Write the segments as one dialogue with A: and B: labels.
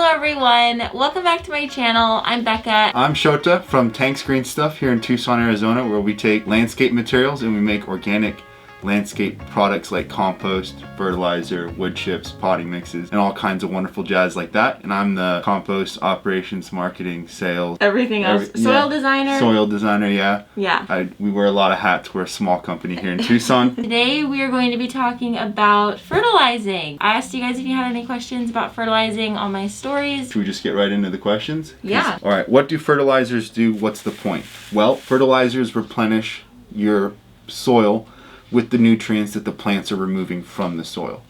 A: everyone, welcome back to my channel. I'm Becca.
B: I'm Shota from Tanks Green Stuff here in Tucson, Arizona, where we take landscape materials and we make organic landscape products like compost, fertilizer, wood chips, potting mixes, and all kinds of wonderful jazz like that. And I'm the compost operations, marketing, sales,
A: everything else. Soil designer.
B: Soil designer, yeah.
A: Yeah.
B: We wear a lot of hats. We're a small company here in Tucson.
A: Today we are going to be talking about fertilizing. I asked you guys if you had any questions about fertilizing on my stories.
B: Should we just get right into the questions?
A: Yeah.
B: All right, what do fertilizers do? What's the point? Well, fertilizers replenish your soil with the nutrients that the plants are removing from the soil.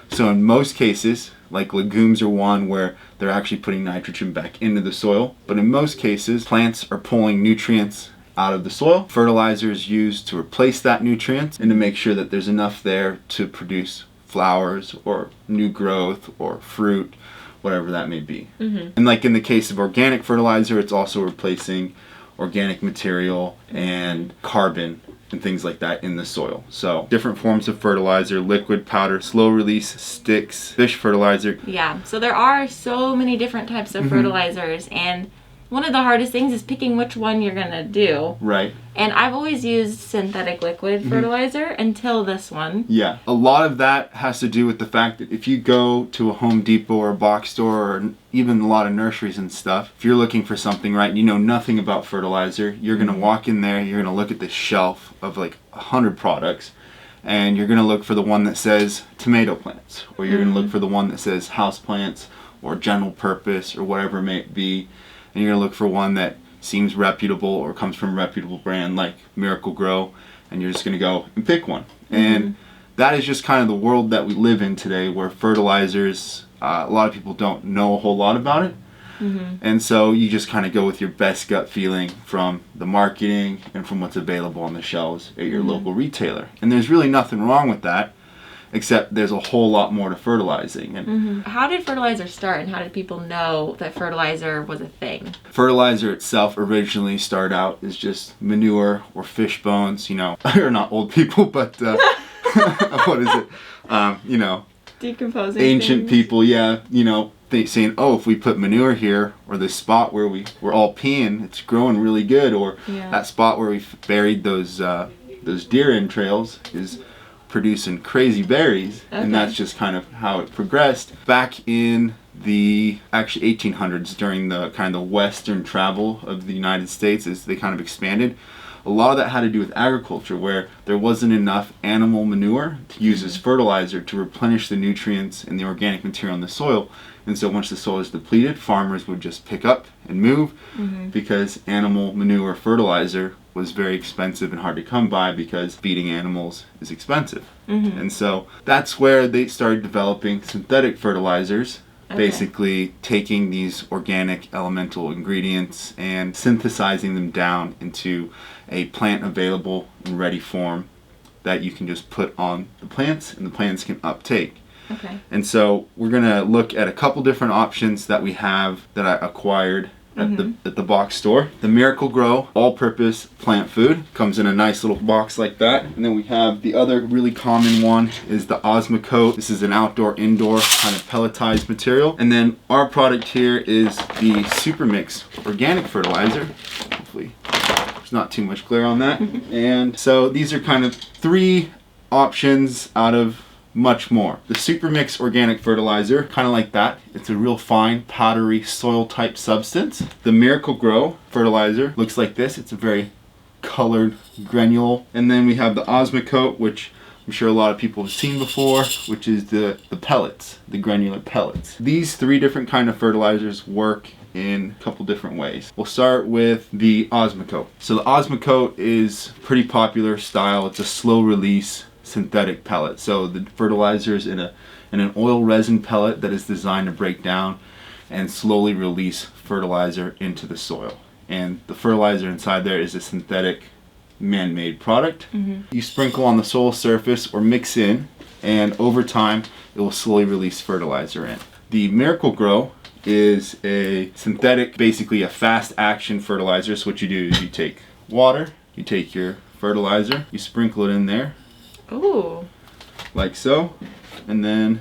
B: So in most cases, like legumes are one where they're actually putting nitrogen back into the soil, but in most cases, plants are pulling nutrients out of the soil. Fertilizer is used to replace that nutrient and to make sure that there's enough there to produce flowers or new growth or fruit, whatever that may be. And like in the case of organic fertilizer, it's also replacing organic material and carbon and things like that in the soil. So different forms of fertilizer: liquid, powder, slow release, sticks, fish fertilizer.
A: Yeah, so there are so many different types of fertilizers, and one of the hardest things is picking which one you're gonna do.
B: Right.
A: And I've always used synthetic liquid fertilizer until this one.
B: Yeah, a lot of that has to do with the fact that if you go to a Home Depot or a box store or even a lot of nurseries and stuff, if you're looking for something, right, and you know nothing about fertilizer, you're gonna walk in there, you're gonna look at this shelf of like 100 products, and you're gonna look for the one that says tomato plants, or you're gonna look for the one that says house plants or general purpose or whatever it may be, and you're gonna look for one that seems reputable or comes from a reputable brand like Miracle Grow, and you're just going to go and pick one. And that is just kind of the world that we live in today, where fertilizers, a lot of people don't know a whole lot about it. And so you just kind of go with your best gut feeling from the marketing and from what's available on the shelves at your local retailer. And there's really nothing wrong with that, except there's a whole lot more to fertilizing. And
A: How did fertilizer start, and how did people know that fertilizer was a thing?
B: fertilizer itself originally started out as just manure or fish bones, you know, or not old people, but what is it? You know,
A: Decomposing
B: ancient
A: things.
B: people, yeah, you know, they saying, oh, if we put manure here, or this spot where we're all peeing, it's growing really good, or that spot where we buried those deer entrails is producing crazy berries. And that's just kind of how it progressed. Back in the actually 1800s, during the kind of the western travel of the United States, as they kind of expanded, a lot of that had to do with agriculture, where there wasn't enough animal manure to use as fertilizer to replenish the nutrients and the organic material in the soil. And so once the soil is depleted, farmers would just pick up and move, because animal manure fertilizer was very expensive and hard to come by, because feeding animals is expensive. And so that's where they started developing synthetic fertilizers, basically taking these organic elemental ingredients and synthesizing them down into a plant available and ready form that you can just put on the plants and the plants can uptake. And so we're going to look at a couple different options that we have that I acquired at the box store. The Miracle Grow all-purpose plant food comes in a nice little box like that. And then we have the other really common one is the Osmocote. This is an outdoor-indoor kind of pelletized material. And then our product here is the Supermix organic fertilizer. Hopefully there's not too much glare on that. And so these are kind of three options out of much more. The Supermix organic fertilizer, kind of like that. It's a real fine, powdery, soil-type substance. The Miracle Grow fertilizer looks like this. It's a very colored granule. And then we have the Osmocote, which I'm sure a lot of people have seen before, which is the pellets, the granular pellets. These three different kind of fertilizers work in a couple different ways. We'll start with the Osmocote. So the Osmocote is pretty popular style. It's a slow release synthetic pellet. So the fertilizer is in an oil resin pellet that is designed to break down and slowly release fertilizer into the soil. And the fertilizer inside there is a synthetic man-made product. You sprinkle on the soil surface or mix in, and over time it will slowly release fertilizer in. The Miracle Grow is a synthetic, basically a fast action fertilizer. So what you do is you take water, you take your fertilizer, you sprinkle it in there.
A: Ooh.
B: Like so, and then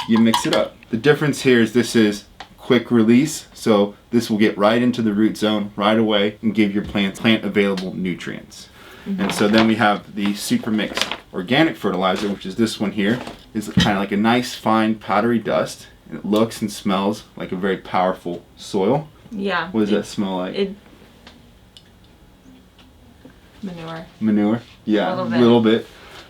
B: you mix it up. The difference here is this is quick release, so this will get right into the root zone right away and give your plants plant available nutrients. And so then we have the Supermix organic fertilizer, which is this one here. Is kind of like a nice fine powdery dust, and it looks and smells like a very powerful soil.
A: Yeah.
B: What does that smell like?
A: Manure.
B: Manure? Yeah, a little bit.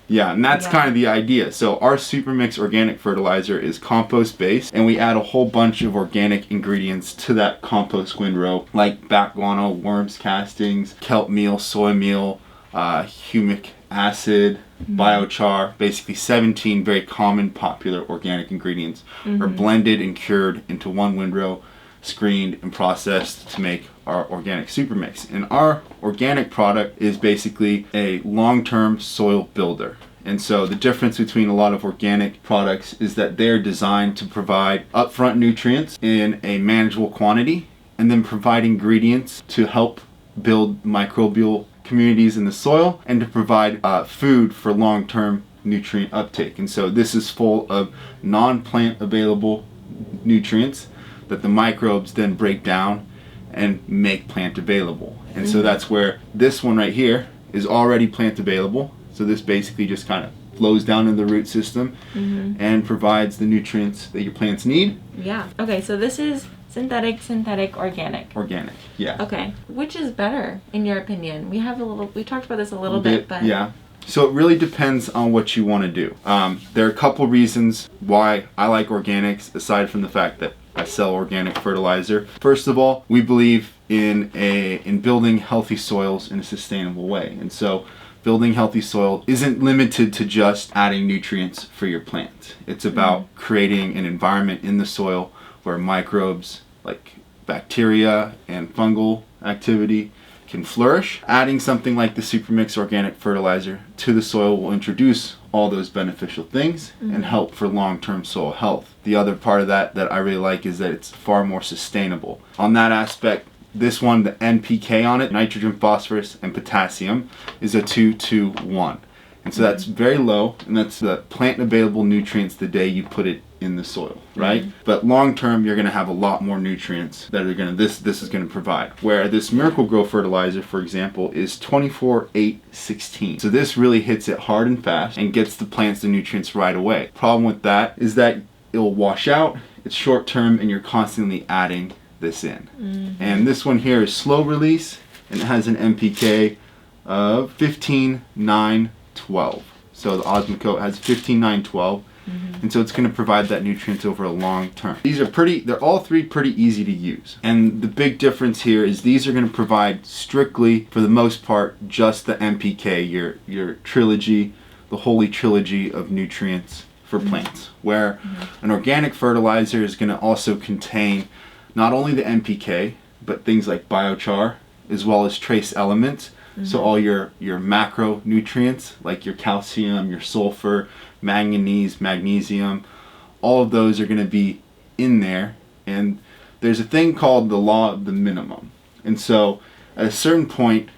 B: Yeah, and that's kind of the idea. So our Supermix organic fertilizer is compost based, and we add a whole bunch of organic ingredients to that compost windrow, like bat guano, worms castings, kelp meal, soy meal, humic acid, biochar. Basically 17 very common popular organic ingredients are blended and cured into one windrow, screened and processed to make our organic Supermix. And our organic product is basically a long-term soil builder. And so the difference between a lot of organic products is that they're designed to provide upfront nutrients in a manageable quantity, and then provide ingredients to help build microbial communities in the soil, and to provide food for long-term nutrient uptake. And so this is full of non-plant available nutrients that the microbes then break down and make plant available. And so that's where this one right here is already plant available. So this basically just kind of flows down in the root system and provides the nutrients that your plants need.
A: Yeah. Okay, so this is synthetic, organic.
B: Organic, yeah.
A: Okay. Which is better in your opinion? We talked about this a little bit, but
B: yeah. So it really depends on what you want to do. There are a couple reasons why I like organics, aside from the fact that I sell organic fertilizer. First of all, we believe in building healthy soils in a sustainable way. And so building healthy soil isn't limited to just adding nutrients for your plant. It's about creating an environment in the soil where microbes like bacteria and fungal activity can flourish. Adding something like the Supermix organic fertilizer to the soil will introduce all those beneficial things and help for long-term soil health. The other part of that I really like is that it's far more sustainable. On that aspect, this one, the NPK on it, nitrogen, phosphorus, and potassium, is a 2-2-1. And so that's very low, and that's the plant available nutrients the day you put it in the soil, right? But long term, you're going to have a lot more nutrients that are going to this is going to provide. Where this Miracle Grow fertilizer, for example, is 24-8-16. So this really hits it hard and fast and gets the plants the nutrients right away. Problem with that is that it'll wash out. It's short term, and you're constantly adding this in. And this one here is slow release, and it has an NPK of 15-9-12. So the Osmocote has 15-9-12. And so it's going to provide that nutrient over a long term. They're all three pretty easy to use. And the big difference here is these are going to provide strictly, for the most part, just the NPK, your trilogy, the holy trilogy of nutrients for plants. Where an organic fertilizer is going to also contain not only the NPK, but things like biochar, as well as trace elements. So all your macronutrients, like your calcium, your sulfur, manganese, magnesium, all of those are going to be in there. And there's a thing called the law of the minimum. And so at a certain point,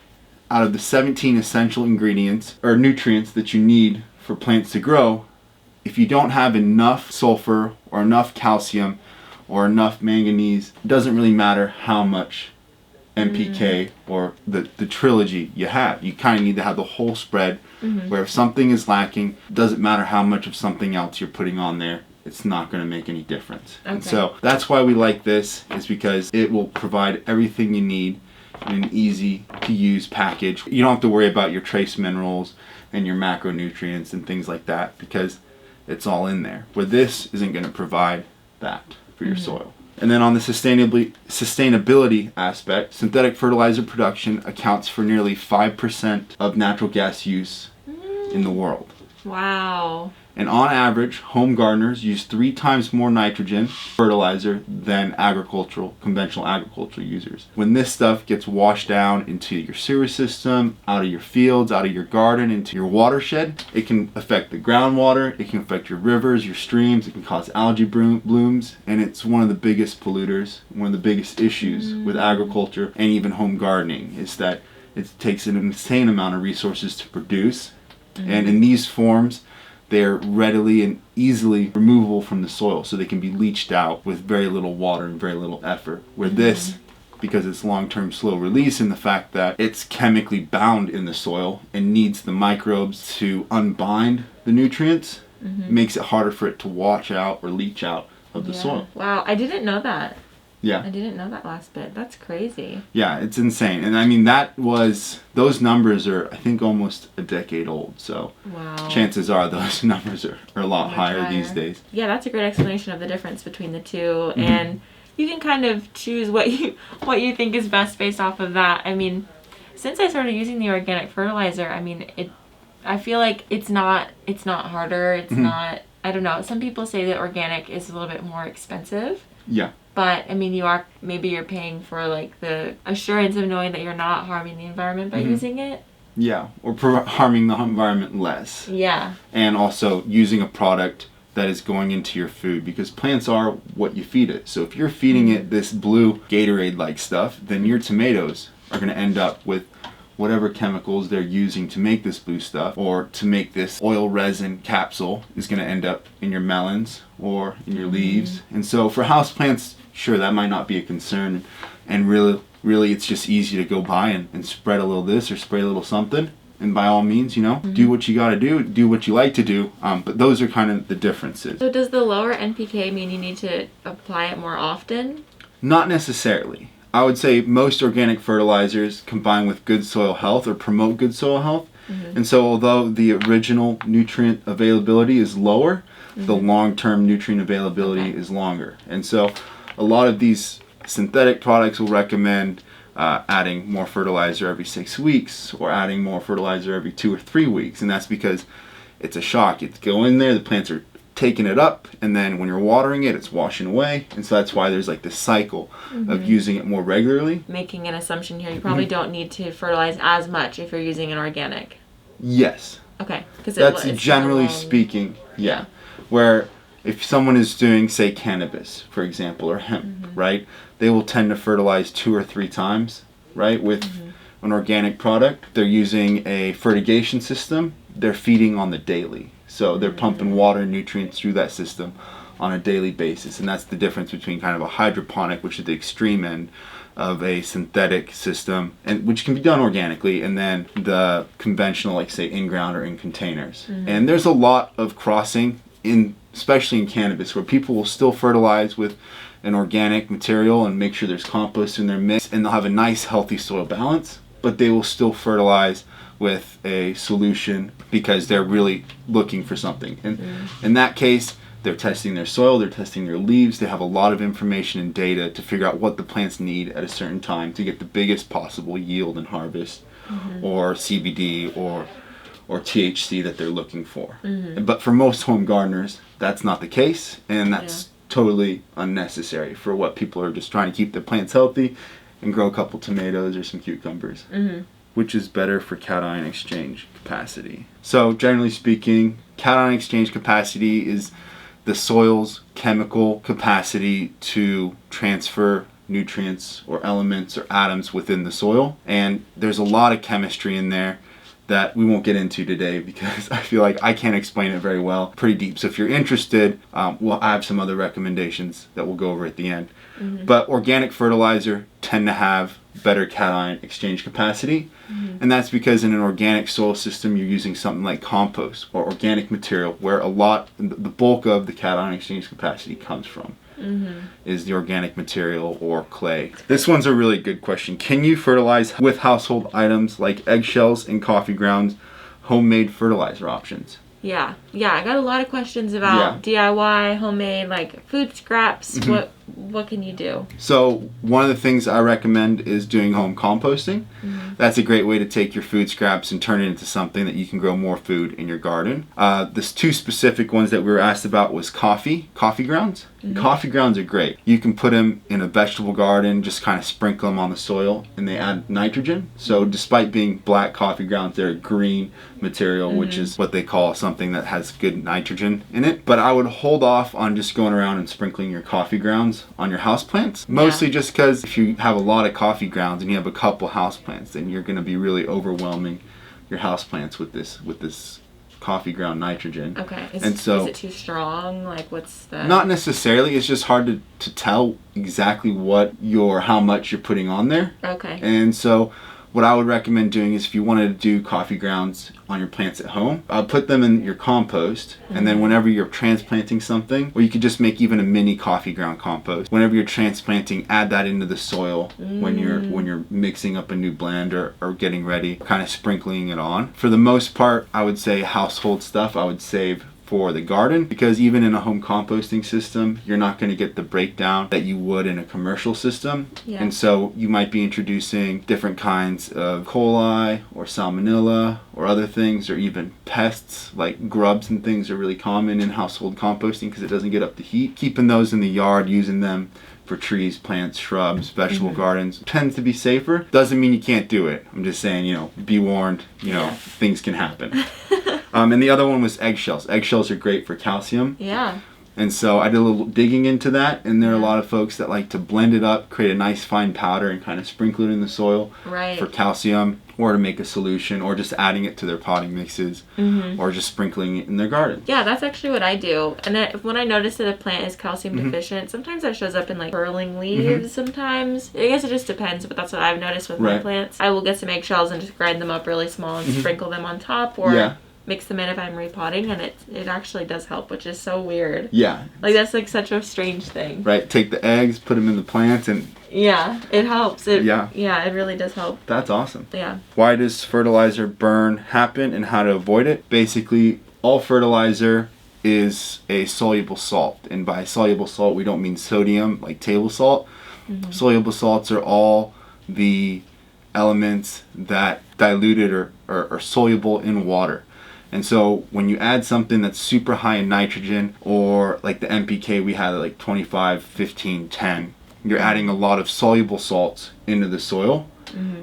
B: out of the 17 essential ingredients or nutrients that you need for plants to grow, if you don't have enough sulfur or enough calcium or enough manganese, it doesn't really matter how much NPK or the trilogy you have. You kind of need to have the whole spread, where if something is lacking, it doesn't matter how much of something else you're putting on there, it's not going to make any difference. And so that's why we like this, is because it will provide everything you need in an easy to use package. You don't have to worry about your trace minerals and your macronutrients and things like that, because it's all in there, where this isn't going to provide that for your soil. And then on the sustainability aspect, synthetic fertilizer production accounts for nearly 5% of natural gas use in the world.
A: Wow.
B: And on average, home gardeners use 3 times more nitrogen fertilizer than conventional agricultural users. When this stuff gets washed down into your sewer system, out of your fields, out of your garden, into your watershed, it can affect the groundwater, it can affect your rivers, your streams, it can cause algae blooms, and it's one of the biggest polluters, one of the biggest issues with agriculture and even home gardening, is that it takes an insane amount of resources to produce. And in these forms, they're readily and easily removable from the soil, so they can be leached out with very little water and very little effort. Where this, because it's long-term slow release, and the fact that it's chemically bound in the soil and needs the microbes to unbind the nutrients, makes it harder for it to wash out or leach out of the soil.
A: Wow, I didn't know that.
B: Yeah.
A: I didn't know that last bit. That's crazy.
B: Yeah, it's insane. And I mean, those numbers are, I think, almost a decade old. So chances are those numbers are a lot higher these days.
A: Yeah, that's a great explanation of the difference between the two. And you can kind of choose what you think is best based off of that. I mean, since I started using the organic fertilizer, I mean, I feel like it's not harder. It's not, I don't know. Some people say that organic is a little bit more expensive.
B: Yeah.
A: But I mean, you're paying for like the assurance of knowing that you're not harming the environment by using it.
B: Yeah, or harming the environment less.
A: Yeah.
B: And also using a product that is going into your food, because plants are what you feed it. So if you're feeding it this blue Gatorade-like stuff, then your tomatoes are going to end up with whatever chemicals they're using to make this blue stuff, or to make this oil resin capsule, is going to end up in your melons or in your leaves. And so for houseplants, sure, that might not be a concern, and really it's just easy to go buy and spread a little this or spray a little something, and by all means, do what you got to do what you like to do, but those are kind of the differences.
A: So does the lower NPK mean you need to apply it more often?
B: Not necessarily. I would say most organic fertilizers combine with good soil health or promote good soil health. And so although the original nutrient availability is lower, the long-term nutrient availability is longer. And so a lot of these synthetic products will recommend adding more fertilizer every 6 weeks, or adding more fertilizer every 2 or 3 weeks. And that's because it's a shock. You go in there, the plants are taking it up, and then when you're watering it, it's washing away. And so that's why there's like this cycle of using it more regularly.
A: Making an assumption here, you probably don't need to fertilize as much if you're using an organic.
B: Yes.
A: Okay.
B: That's generally speaking, yeah. Where if someone is doing, say, cannabis, for example, or hemp, right, they will tend to fertilize 2 or 3 times, right? With an organic product, they're using a fertigation system. They're feeding on the daily. So they're pumping water and nutrients through that system on a daily basis. And that's the difference between kind of a hydroponic, which is the extreme end of a synthetic system, and which can be done organically, and then the conventional, like say in-ground or in containers. And there's a lot of crossing, especially in cannabis, where people will still fertilize with an organic material and make sure there's compost in their mix, and they'll have a nice healthy soil balance, but they will still fertilize with a solution because they're really looking for something. And in that case, they're testing their soil, they're testing their leaves, they have a lot of information and data to figure out what the plants need at a certain time to get the biggest possible yield and harvest, or CBD or THC that they're looking for. But for most home gardeners, that's not the case, and that's totally unnecessary for what people are just trying to keep their plants healthy and grow a couple tomatoes or some cucumbers. Which is better for cation exchange capacity? So generally speaking, cation exchange capacity is the soil's chemical capacity to transfer nutrients or elements or atoms within the soil. And there's a lot of chemistry in there that we won't get into today because I feel like I can't explain it very well. Pretty deep. So if you're interested, I have some other recommendations that we'll go over at the end. But organic fertilizer tend to have better cation exchange capacity, and that's because in an organic soil system you're using something like compost or organic material, where the bulk of the cation exchange capacity comes from is the organic material or clay. This one's a really good question. Can you fertilize with household items like eggshells and coffee grounds, homemade fertilizer options?
A: Yeah, I got a lot of questions about DIY, homemade, like food scraps. What can you do? So
B: one of the things I recommend is doing home composting. That's a great way to take your food scraps and turn it into something that you can grow more food in your garden. The 2 specific ones that we were asked about was coffee grounds. Coffee grounds are great. You can put them in a vegetable garden, just kind of sprinkle them on the soil, and they add nitrogen. So despite being black coffee grounds, they're a green material, which is what they call something that has good nitrogen in it. But I would hold off on just going around and sprinkling your coffee grounds on your houseplants, mostly just because if you have a lot of coffee grounds and you have a couple houseplants, then you're going to be really overwhelming your houseplants with this coffee ground nitrogen.
A: Okay.
B: Is
A: it too strong? Like, what's the...
B: Not necessarily. It's just hard to tell exactly how much you're putting on there.
A: Okay.
B: And so what I would recommend doing is if you wanted to do coffee grounds on your plants at home, put them in your compost, and then whenever you're transplanting something, or you could just make even a mini coffee ground compost. Whenever you're transplanting, add that into the soil when you're mixing up a new blend or getting ready, kind of sprinkling it on. For the most part, I would say household stuff I would save for the garden, because even in a home composting system, you're not going to get the breakdown that you would in a commercial system.
A: Yeah.
B: And so you might be introducing different kinds of coli or salmonella or other things, or even pests like grubs and things are really common in household composting because it doesn't get up the heat. Keeping those in the yard, using them for trees, plants, shrubs, vegetable gardens tends to be safer. Doesn't mean you can't do it. I'm just saying, be warned, things can happen. And the other one was eggshells. Eggshells are great for calcium.
A: Yeah.
B: And so I did a little digging into that, and there are a lot of folks that like to blend it up, create a nice fine powder, and kind of sprinkle it in the soil for calcium, or to make a solution, or just adding it to their potting mixes, or just sprinkling it in their garden.
A: Yeah, that's actually what I do. And when I notice that a plant is calcium deficient, sometimes that shows up in like curling leaves sometimes. I guess it just depends, but that's what I've noticed with my plants. I will get some eggshells and just grind them up really small and sprinkle them on top, or mix them in if I'm repotting, and it actually does help, which is so weird.
B: Yeah.
A: Like, that's like such a strange thing.
B: Right, take the eggs, put them in the plants, and...
A: Yeah, it helps. Yeah, it really does help.
B: That's awesome.
A: Yeah.
B: Why does fertilizer burn happen and how to avoid it? Basically, all fertilizer is a soluble salt. And by soluble salt, we don't mean sodium, like table salt. Soluble salts are all the elements that diluted or are soluble in water. And so when you add something that's super high in nitrogen, or like the NPK we had at like 25, 15, 10, you're adding a lot of soluble salts into the soil.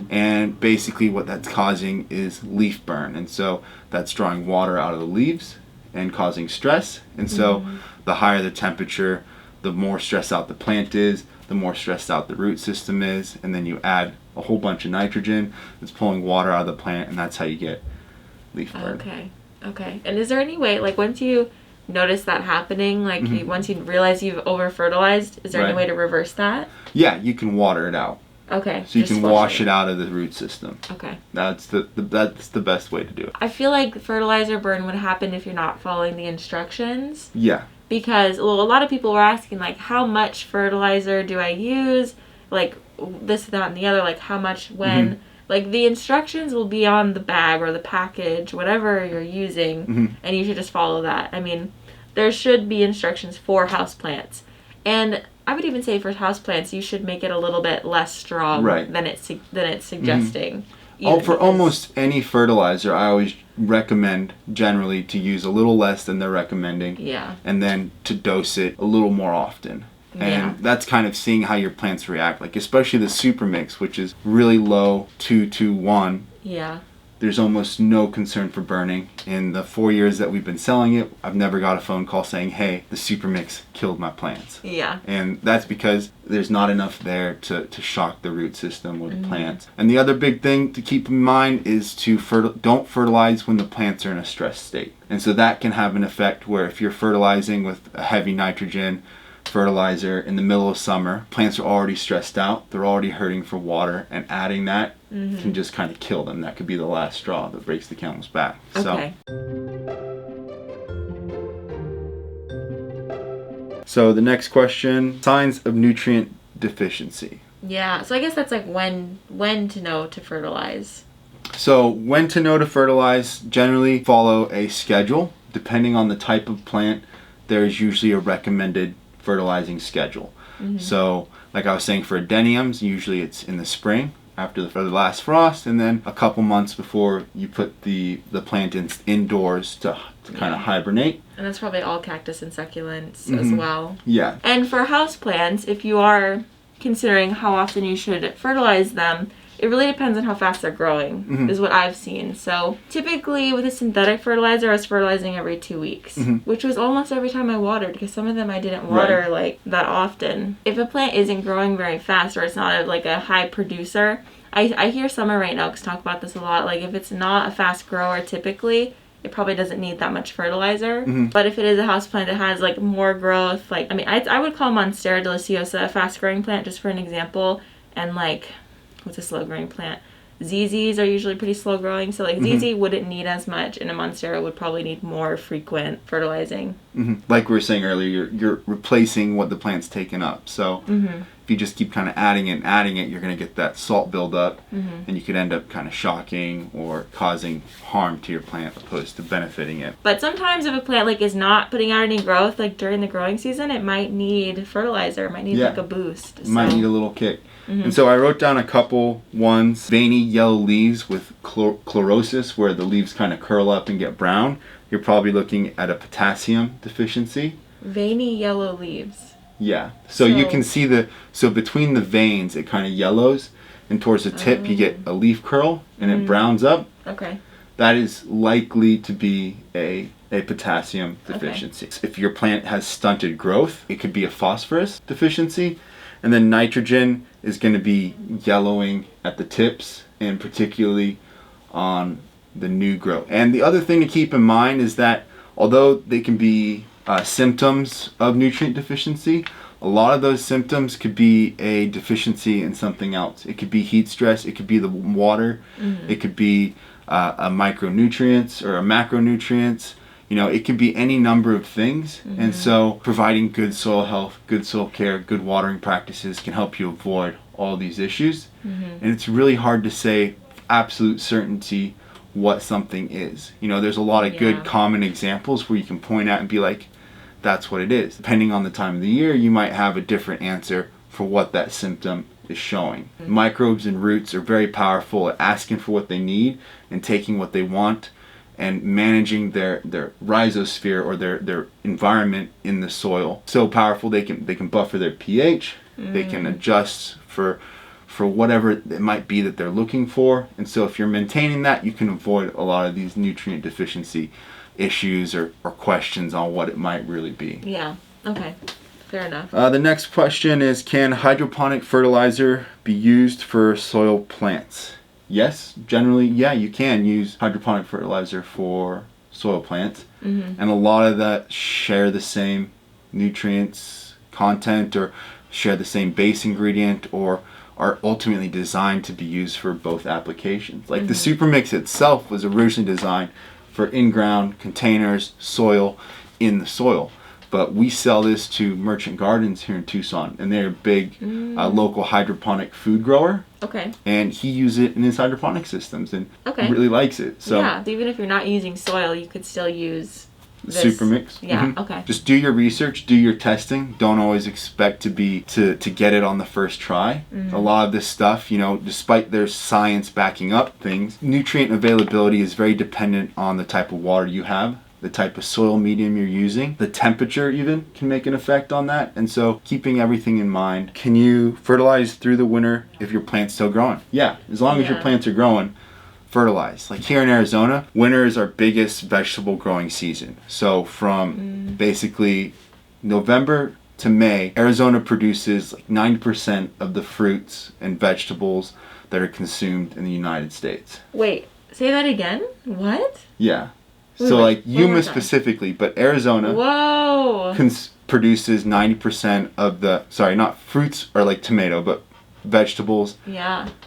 B: And basically what that's causing is leaf burn. And so that's drawing water out of the leaves and causing stress. And so the higher the temperature, the more stressed out the plant is, the more stressed out the root system is. And then you add a whole bunch of nitrogen, it's pulling water out of the plant, and that's how you get leaf burn.
A: Okay. And is there any way, like, once you notice that happening, like once you realize you've over fertilized, is there any way to reverse that?
B: Yeah, you can water it out.
A: Okay.
B: So you can wash it out of the root system.
A: Okay.
B: That's the best way to do it.
A: I feel like fertilizer burn would happen if you're not following the instructions.
B: Yeah.
A: Because a lot of people were asking, like, how much fertilizer do I use? Like, this, that, and the other. Like, how much, when? Like, the instructions will be on the bag or the package, whatever you're using, and you should just follow that. I mean, there should be instructions for houseplants. And I would even say for houseplants, you should make it a little bit less strong than it's suggesting.
B: For almost any fertilizer, I always recommend generally to use a little less than they're recommending.
A: Yeah.
B: And then to dose it a little more often. And that's kind of seeing how your plants react. Like, especially the Supermix, which is really low, 2-2-1.
A: Yeah.
B: There's almost no concern for burning. In the 4 years that we've been selling it, I've never got a phone call saying, hey, the Supermix killed my plants.
A: Yeah.
B: And that's because there's not enough there to shock the root system or the plants. And the other big thing to keep in mind is to don't fertilize when the plants are in a stressed state. And so that can have an effect where if you're fertilizing with a heavy nitrogen fertilizer in the middle of summer, plants are already stressed out, they're already hurting for water, and adding that can just kind of kill them. That could be the last straw that breaks the camel's back.
A: Okay.
B: So the next question, signs of nutrient deficiency.
A: Yeah, so I guess that's like when to know to fertilize.
B: So when to know to fertilize, generally follow a schedule. Depending on the type of plant, there is usually a recommended fertilizing schedule. So like I was saying, for adeniums, usually it's in the spring after the last frost, and then a couple months before you put the plant indoors to kind of hibernate.
A: And that's probably all cactus and succulents as well.
B: Yeah.
A: And for houseplants, if you are considering how often you should fertilize them, it really depends on how fast they're growing, is what I've seen. So typically with a synthetic fertilizer, I was fertilizing every 2 weeks, which was almost every time I watered, because some of them I didn't water like that often. If a plant isn't growing very fast, or it's not like a high producer, I hear Summer Right Now talk about this a lot. Like, if it's not a fast grower typically, it probably doesn't need that much fertilizer. But if it is a houseplant that has like more growth, like, I mean, I would call Monstera deliciosa a fast growing plant, just for an example. And like, what's a slow growing plant? ZZs are usually pretty slow growing, so like ZZ wouldn't need as much, and a Monstera would probably need more frequent fertilizing.
B: Like we were saying earlier, you're replacing what the plant's taken up. So if you just keep kind of adding it, you're going to get that salt buildup, and you could end up kind of shocking or causing harm to your plant opposed to benefiting it.
A: But sometimes if a plant like is not putting out any growth, like during the growing season, it might need fertilizer. It might need like a boost.
B: It might need a little kick. And so I wrote down a couple ones. Veiny yellow leaves with chlorosis, where the leaves kind of curl up and get brown. You're probably looking at a potassium deficiency.
A: Veiny yellow leaves.
B: Yeah. So you can see so between the veins it kind of yellows, and towards the tip you get a leaf curl and it browns up.
A: Okay.
B: That is likely to be a potassium deficiency. If your plant has stunted growth, it could be a phosphorus deficiency. And then nitrogen is going to be yellowing at the tips, and particularly on the new growth. And the other thing to keep in mind is that although they can be symptoms of nutrient deficiency, a lot of those symptoms could be a deficiency in something else. It could be heat stress, it could be the water, it could be a micronutrients or a macronutrients. You know, it could be any number of things. And so providing good soil health, good soil care, good watering practices can help you avoid all these issues. And it's really hard to say absolute certainty what something is. You know, there's a lot of good common examples where you can point out and be like, that's what it is. Depending on the time of the year, you might have a different answer for what that symptom is showing. Microbes and roots are very powerful at asking for what they need and taking what they want, and managing their rhizosphere or their environment in the soil. So powerful, they can buffer their pH, they can adjust for whatever it might be that they're looking for. And so if you're maintaining that, you can avoid a lot of these nutrient deficiency issues or questions on what it might really be.
A: Yeah, okay, fair enough.
B: The next question is, can hydroponic fertilizer be used for soil plants? Yes, generally, yeah, you can use hydroponic fertilizer for soil plants. And a lot of that share the same nutrients content or share the same base ingredient or are ultimately designed to be used for both applications. Like the Supermix itself was originally designed for in-ground containers, soil, in the soil. But we sell this to Merchant Gardens here in Tucson, and they're a big local hydroponic food grower.
A: Okay.
B: And he uses it in his hydroponic systems and really likes it. So
A: yeah, even if you're not using soil, you could still use this.
B: Supermix.
A: Yeah, okay.
B: Just do your research, do your testing. Don't always expect to get it on the first try. A lot of this stuff, you know, despite there's science backing up things, nutrient availability is very dependent on the type of water you have, the type of soil medium you're using, the temperature even can make an effect on that. And so keeping everything in mind, can you fertilize through the winter if your plant's still growing? Yeah, as long as your plants are growing, fertilize. Like here in Arizona, winter is our biggest vegetable growing season. So from basically November to May, Arizona produces like 90% of the fruits and vegetables that are consumed in the United States.
A: Wait, say that again? What?
B: Yeah. So like Yuma specifically, but Arizona produces 90% of the, sorry, not fruits or like tomato, but vegetables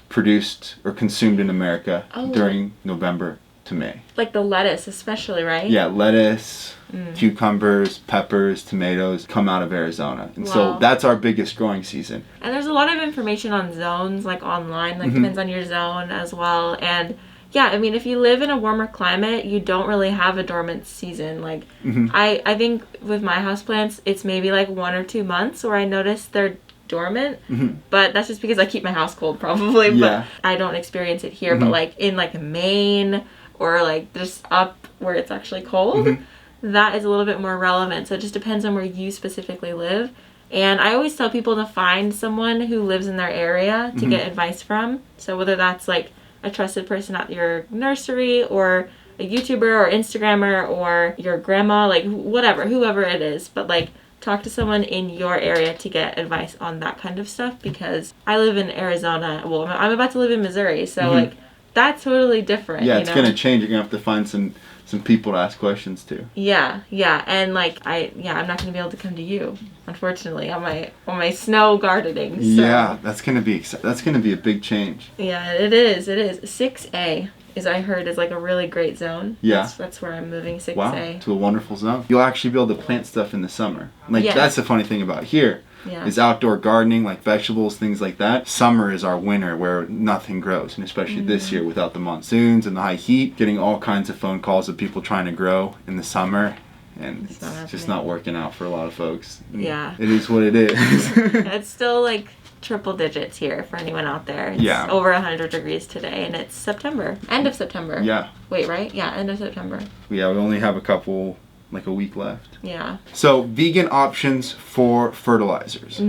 B: produced or consumed in America during November to May.
A: Like the lettuce especially, right?
B: Yeah, lettuce, cucumbers, peppers, tomatoes come out of Arizona. And so that's our biggest growing season.
A: And there's a lot of information on zones, like online, like depends on your zone as well. And yeah, I mean, if you live in a warmer climate, you don't really have a dormant season. Like, I think with my houseplants, it's maybe like 1 or 2 months where I notice they're dormant. But that's just because I keep my house cold, probably. But I don't experience it here. But like in like Maine or like just up where it's actually cold, that is a little bit more relevant. So it just depends on where you specifically live. And I always tell people to find someone who lives in their area to get advice from. So whether that's like a trusted person at your nursery or a YouTuber or Instagrammer or your grandma, like whatever, whoever it is. But like talk to someone in your area to get advice on that kind of stuff, because I live in Arizona. Well, I'm about to live in Missouri. So like that's totally different.
B: Yeah, it's going to change. You're going to have to find some people to ask questions to.
A: Yeah, and like I'm not going to be able to come to you, unfortunately, on my snow gardening. So.
B: Yeah, that's going to be a big change.
A: Yeah, it is. 6A I heard is like a really great zone.
B: Yeah.
A: That's where I'm moving, 6A.
B: Wow, to a wonderful zone. You'll actually be able to plant stuff in the summer. Like that's the funny thing about here.
A: Yeah.
B: Is outdoor gardening, like vegetables, things like that. Summer is our winter where nothing grows, and especially this year without the monsoons and the high heat, getting all kinds of phone calls of people trying to grow in the summer, and it's just not working out for a lot of folks.
A: Yeah.
B: It is what it is.
A: It's still like triple digits here for anyone out there. It's over 100 degrees today, and it's September. End of September.
B: Yeah.
A: Wait, right? Yeah, end of September.
B: Yeah, we only have a week left.
A: Yeah.
B: So, vegan options for fertilizers.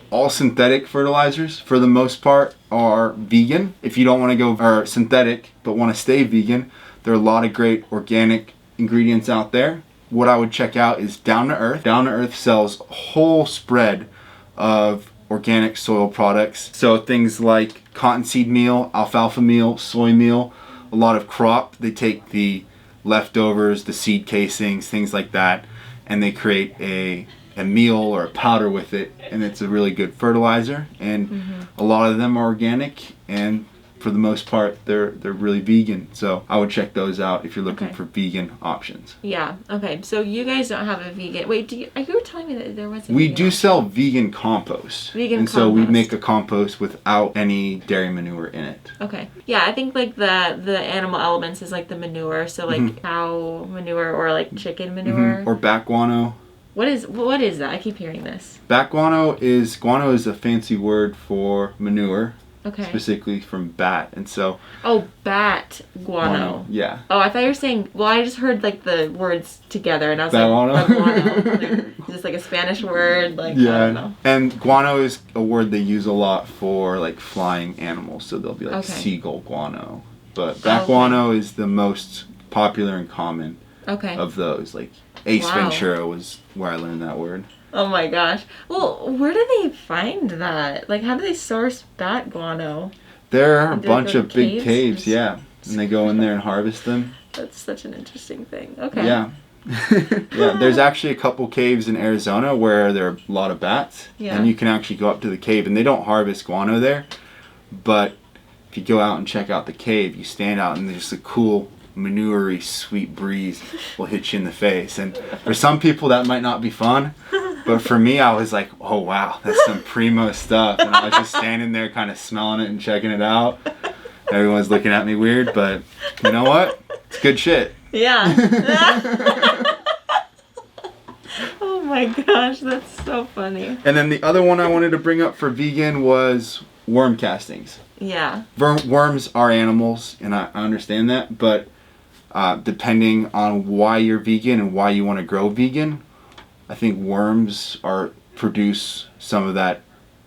B: All synthetic fertilizers, for the most part, are vegan. If you don't want to go synthetic, but want to stay vegan, there are a lot of great organic ingredients out there. What I would check out is Down to Earth. Down to Earth sells a whole spread of organic soil products. So things like cottonseed meal, alfalfa meal, soy meal, a lot of crop. They take the leftovers, the seed casings, things like that, and they create a meal or a powder with it, and it's a really good fertilizer. And a lot of them are organic, and for the most part they're really vegan. So I would check those out if you're looking for vegan options.
A: Yeah. Okay. So you guys don't have a vegan. Wait, you were telling me that there was a
B: We do sell vegan compost. So we make a compost without any dairy manure in it.
A: Okay. Yeah, I think like the animal elements is like the manure, so like cow manure or like chicken manure.
B: Or back guano.
A: What is that? I keep hearing this.
B: Back guano is a fancy word for manure.
A: Okay.
B: Specifically from bat, and so.
A: Oh, bat guano.
B: Yeah.
A: Oh, I thought you were saying. Well, I just heard like the words together, and I was
B: like.
A: Guano. Like, just like a Spanish word, like.
B: Yeah.
A: I don't know.
B: And guano is a word they use a lot for like flying animals, so they'll be like seagull guano. But bat guano is the most popular and common. Of those, like Ace Ventura was where I learned that word.
A: Oh my gosh. Well, where do they find that? Like, how do they source bat guano?
B: There are a bunch of big caves, and they go in there and harvest them.
A: That's such an interesting thing. Okay.
B: Yeah. There's actually a couple caves in Arizona where there are a lot of bats, and you can actually go up to the cave, and they don't harvest guano there, but if you go out and check out the cave, you stand out and there's a cool manure-y sweet breeze will hit you in the face, and for some people that might not be fun. But for me, I was like, oh, wow, that's some primo stuff. And I was just standing there kind of smelling it and checking it out. Everyone's looking at me weird, but you know what? It's good shit.
A: Yeah. Oh my gosh, that's so funny.
B: And then the other one I wanted to bring up for vegan was worm castings.
A: Yeah.
B: Worms are animals, and I understand that. But depending on why you're vegan and why you want to grow vegan, I think worms produce some of that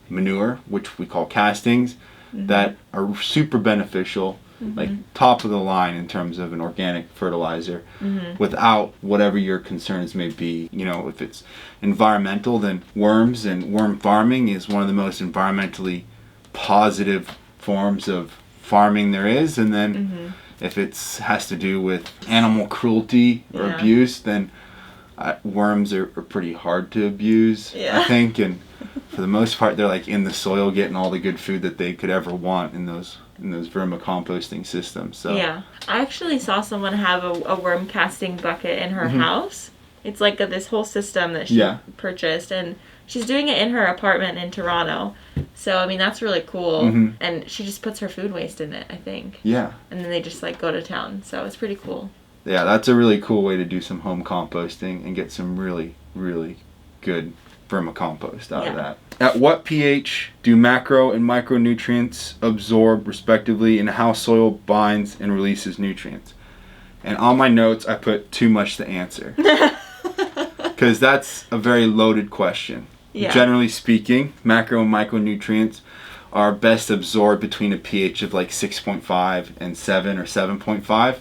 B: manure, which we call castings, that are super beneficial, like top of the line in terms of an organic fertilizer, without whatever your concerns may be. You know, if it's environmental, then worms and worm farming is one of the most environmentally positive forms of farming there is. And then if it has to do with animal cruelty or abuse, then worms are pretty hard to abuse, I think, and for the most part they're like in the soil getting all the good food that they could ever want in those vermicomposting systems. So
A: I actually saw someone have a worm casting bucket in her house. It's like this whole system that she purchased, and she's doing it in her apartment in Toronto. So I mean that's really cool, and she just puts her food waste in it, I think. Yeah. And then they just like go to town. So it's pretty cool.
B: Yeah, that's a really cool way to do some home composting and get some really, really good vermicompost out of that. At what pH do macro and micronutrients absorb respectively, and how soil binds and releases nutrients? And on my notes, I put too much to answer. Because that's a very loaded question. Yeah. Generally speaking, macro and micronutrients are best absorbed between a pH of like 6.5 and 7 or 7.5.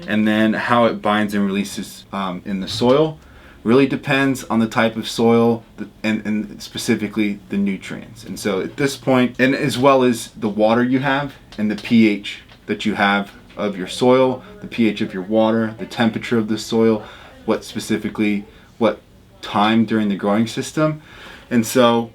B: And then how it binds and releases in the soil really depends on the type of soil and specifically the nutrients. And so at this point, and as well as the water you have and the pH that you have of your soil, the pH of your water, the temperature of the soil, what time during the growing system. And so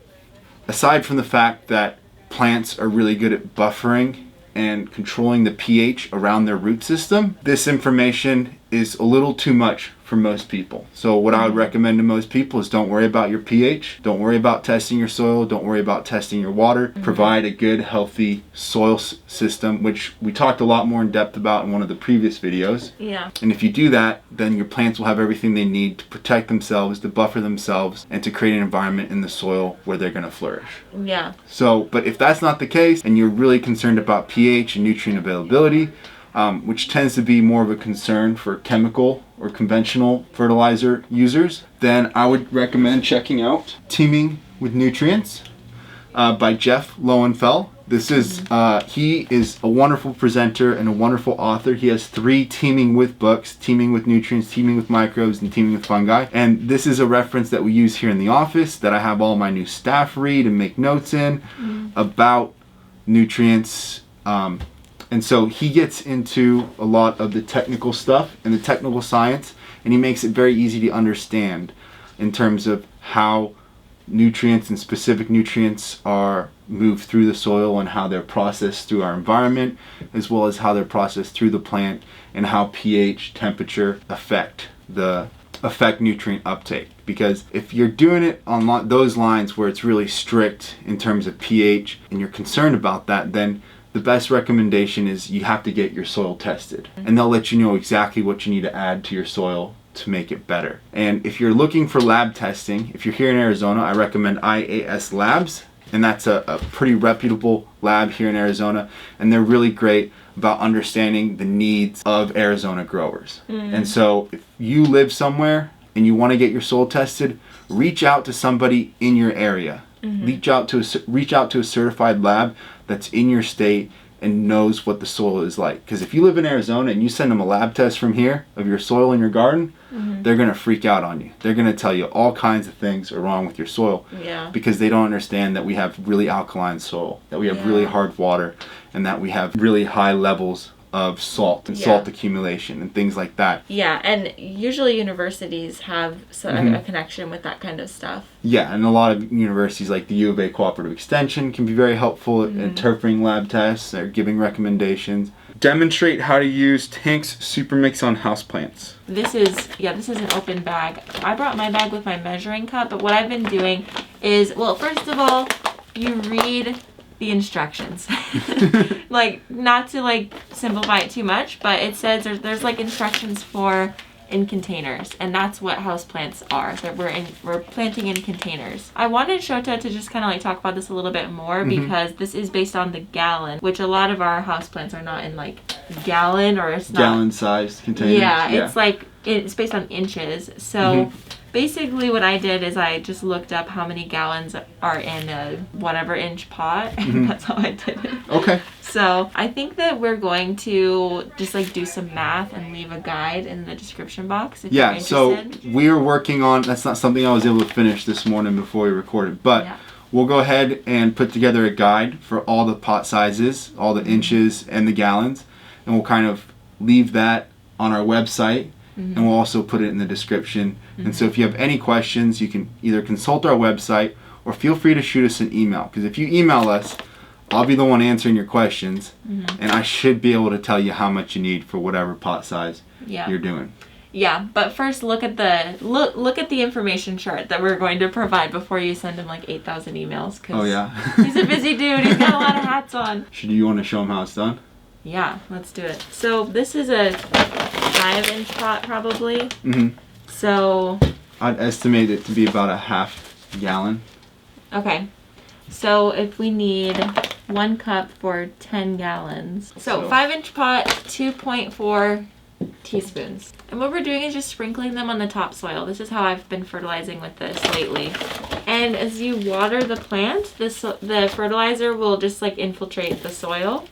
B: aside from the fact that plants are really good at buffering and controlling the pH around their root system, this information is a little too much for most people. So what I would recommend to most people is don't worry about your pH, don't worry about testing your soil, don't worry about testing your water. Provide a good, healthy soil system, which we talked a lot more in depth about in one of the previous videos.
A: Yeah.
B: And if you do that, then your plants will have everything they need to protect themselves, to buffer themselves, and to create an environment in the soil where they're going to flourish.
A: Yeah.
B: So, but if that's not the case, and you're really concerned about pH and nutrient availability, which tends to be more of a concern for chemical or conventional fertilizer users, then I would recommend checking out Teeming with Nutrients by Jeff Lowenfeld. This is he is a wonderful presenter and a wonderful author. He has 3 Teeming with books: Teeming with Nutrients, Teeming with Microbes, and Teeming with Fungi. And this is a reference that we use here in the office, that I have all my new staff read and make notes in about nutrients. And so he gets into a lot of the technical stuff and the technical science, and he makes it very easy to understand in terms of how nutrients and specific nutrients are moved through the soil and how they're processed through our environment, as well as how they're processed through the plant, and how pH, temperature affect nutrient uptake. Because if you're doing it on those lines where it's really strict in terms of pH and you're concerned about that, then the best recommendation is you have to get your soil tested, and they'll let you know exactly what you need to add to your soil to make it better. And if you're looking for lab testing, if you're here in Arizona, I recommend IAS Labs, and that's a pretty reputable lab here in Arizona, and they're really great about understanding the needs of Arizona growers. And so if you live somewhere and you want to get your soil tested, reach out to somebody in your area. Reach out to a certified lab that's in your state and knows what the soil is like. Because if you live in Arizona and you send them a lab test from here of your soil in your garden, they're going to freak out on you. They're going to tell you all kinds of things are wrong with your soil, because they don't understand that we have really alkaline soil, that we have really hard water, and that we have really high levels of salt and salt accumulation and things like that.
A: Yeah, and usually universities have a connection with that kind of stuff. Yeah,
B: and a lot of universities like the U of A Cooperative Extension can be very helpful at interpreting lab tests or giving recommendations. Demonstrate how to use Tank's Supermix on houseplants.
A: This is an open bag. I brought my bag with my measuring cup, but what I've been doing is, well, first of all, you read the instructions. Like, not to like simplify it too much, but it says there's like instructions for in containers, and that's what houseplants are. That we're planting in containers. I wanted Shota to just kind of like talk about this a little bit more, because this is based on the gallon, which a lot of our houseplants are not in like gallon, or it's not
B: gallon-sized containers.
A: Yeah, it's like it's based on inches. So basically what I did is I just looked up how many gallons are in a whatever inch pot, and that's how I did it.
B: Okay.
A: So I think that we're going to just like do some math and leave a guide in the description box if you're interested.
B: So we're working on, that's not something I was able to finish this morning before we recorded, but we'll go ahead and put together a guide for all the pot sizes, all the inches and the gallons, and we'll kind of leave that on our website. And we'll also put it in the description. And so if you have any questions, you can either consult our website or feel free to shoot us an email. Because if you email us, I'll be the one answering your questions, and I should be able to tell you how much you need for whatever pot size you're doing.
A: Yeah, but first look at the information chart that we're going to provide before you send him like 8,000 emails. He's a busy dude. He's got a lot of hats on.
B: Should you want to show him how it's done?
A: Yeah, let's do it. So this is a 5-inch pot probably. So
B: I'd estimate it to be about a half gallon.
A: Okay. So if we need 1 cup for 10 gallons. So 5-inch pot, 2.4 teaspoons. And what we're doing is just sprinkling them on the topsoil. This is how I've been fertilizing with this lately. And as you water the plant, the fertilizer will just like infiltrate the soil.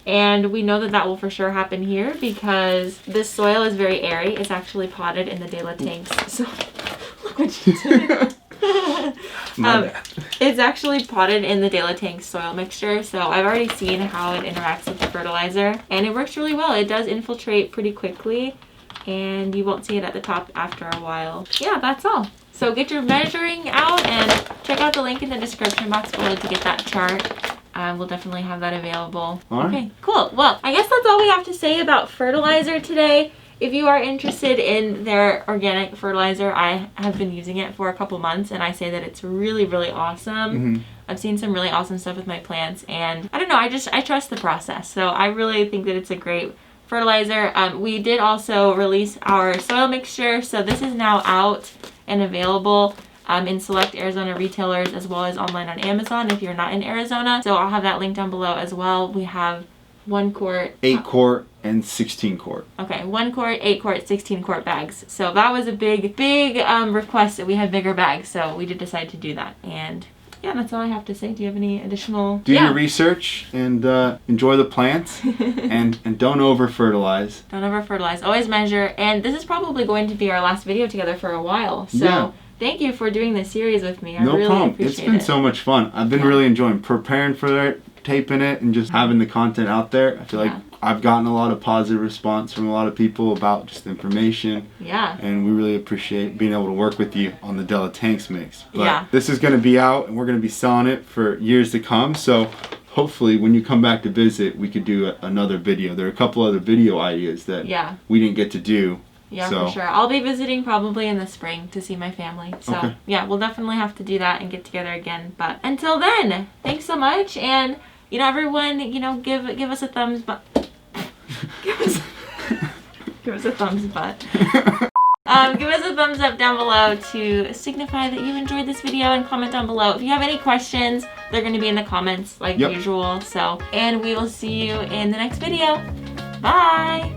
A: And we know that will for sure happen here because this soil is very airy. It's actually potted in the De La tanks. So look what you did. It's actually potted in the De La Tank soil mixture, so I've already seen how it interacts with the fertilizer, and it works really well. It does infiltrate pretty quickly, and you won't see it at the top after a while. Yeah, that's all. So get your measuring out and check out the link in the description box below to get that chart. We'll definitely have that available.
B: All right.
A: Okay, cool. Well, I guess that's all we have to say about fertilizer today. If you are interested in their organic fertilizer, I have been using it for a couple months, and I say that it's really, really awesome. I've seen some really awesome stuff with my plants, and I don't know, I trust the process. So I really think that it's a great fertilizer. We did also release our soil mixture, so this is now out and available in select Arizona retailers as well as online on Amazon if you're not in Arizona. So I'll have that link down below as well. We have 1 quart,
B: 8 quart, and 16 quart.
A: Okay, 1 quart, 8 quart, 16 quart bags. So that was a big request that we had bigger bags. So we did decide to do that. And yeah, that's all I have to say. Do you have any additional?
B: Do your research and enjoy the plants, and don't over fertilize.
A: Don't over fertilize. Always measure. And this is probably going to be our last video together for a while. So thank you for doing this series with me. I really appreciate it.
B: It's been so much fun. I've been really enjoying preparing for it, taping it, and just having the content out there. I feel like I've gotten a lot of positive response from a lot of people about just information.
A: Yeah.
B: And we really appreciate being able to work with you on the De La Tanks mix. But this is going to be out, and we're going to be selling it for years to come. So hopefully when you come back to visit, we could do another video. There are a couple other video ideas that we didn't get to do.
A: Yeah, for sure. I'll be visiting probably in the spring to see my family. So yeah, we'll definitely have to do that and get together again. But until then, thanks so much. And you know, everyone, you know, give us a thumbs up. give us a thumbs up. Give us a thumbs up down below to signify that you enjoyed this video, and comment down below. If you have any questions, they're going to be in the comments like usual. So, and we will see you in the next video. Bye.